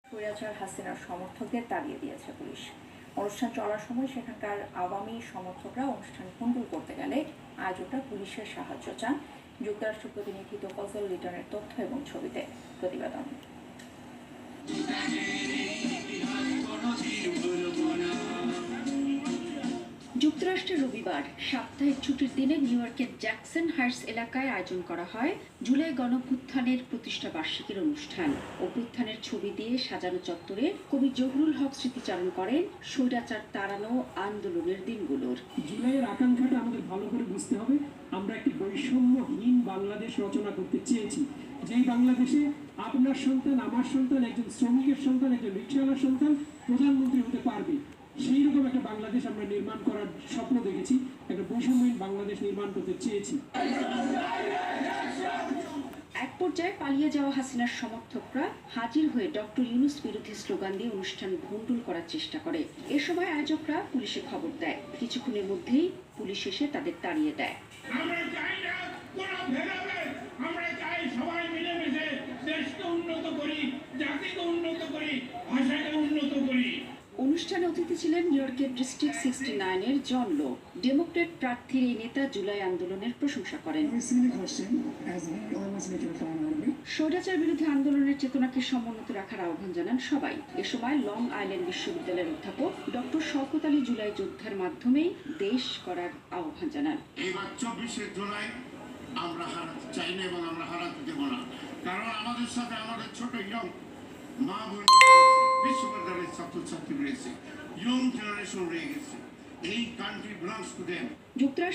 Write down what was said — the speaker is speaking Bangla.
স্বৈরাচার হাসিনার সমর্থকদের তাড়িয়ে দিয়েছে পুলিশ। অনুষ্ঠান চলার সময় সেখানকার আওয়ামী সমর্থকরা অনুষ্ঠান ভণ্ডুল করতে গেলে আয়োজকরা পুলিশের সাহায্য চান। যুক্তরাষ্ট্র প্রতিনিধি তোফাজ্জল লিটনের তথ্য এবং ছবিতে প্রতিবেদন। যুক্তরাষ্ট্রে রবিবার সাপ্তাহিক ছুটির দিনে নিউ ইয়র্কের জ্যাকসন হাইটস এলাকায় আয়োজন করা হয় জুলাই গণঅভ্যুত্থানের প্রতিষ্ঠা বার্ষিকীর অনুষ্ঠান। অভ্যুত্থানের ছবি দিয়ে সাজানো চত্বরে কবি জহুরুল হক স্মৃতিচারণ করেন স্বৈরাচার তাড়ানো আন্দোলনের দিনগুলোর। জুলাইয়ের আকাঙ্ক্ষাটা আমাদের ভালো করে বুঝতে হবে। আমরা একটি বৈষম্যহীন বাংলাদেশ রচনা করতে চেয়েছি, যেই বাংলাদেশে আপনার সন্তান, আমার সন্তান, একজন শ্রমিকের সন্তান, একজন রিক্সাওয়ালার সন্তান প্রধানমন্ত্রী হতে পারবে। সেই রকম একটা বাংলাদেশ আমরা নির্মাণ করার স্বপ্ন দেখেছি, একটা বৈষম্যহীন বাংলাদেশ নির্মাণ করতে চেয়েছি। এক পর্যায়ে পালিয়ে যাওয়া হাসিনার সমর্থকরা হাজির হয়ে ডক্টর ইউনূস বিরোধী স্লোগান দিয়ে অনুষ্ঠান ভণ্ডুল করার চেষ্টা করে। এ সময় আয়োজকরা পুলিশে খবর দেয়। কিছুক্ষণের মধ্যেই পুলিশ এসে তাদের তাড়িয়ে দেয়। আমরা চাই না কোনো ভেদাভেদ, আমরা চাই সবাই মিলেমিশে দেশকে উন্নত করি, জাতিকে উন্নত করি, ভাষাকে উন্নত করি। অনুষ্ঠানে অতিথি ছিলেন নিউ ইয়র্কের ডিস্ট্রিক্ট 69-এর জন লো। ডেমোক্রেট প্রার্থীর এই নেতা জুলাই আন্দোলনের প্রশংসা করেন। স্বৈরাচার বিরোধী আন্দোলনের চেতনাকে সমুন্নত রাখার আহ্বান জানান সবাই। এ সময় লং আইল্যান্ড বিশ্ববিদ্যালয়ের অধ্যাপক ডক্টর শওকত আলী জুলাই যোদ্ধার মাধ্যমেই দেশ করার আহ্বান জানান। এবার 24শে জুলাই আমরা হারাতে চাই না এবং আমরা হারাতে দেব না, কারণ আমাদের সাথে আমাদের ছোট ইয়ং মা বোন বিশ্ববিদ্যালয়ের ছাত্রছাত্রী রয়েছে, ইয়ং জেনারেশন রয়ে গেছে। এই কান্ট্রি বিলংস টু দেম। যুক্তরাষ্ট্র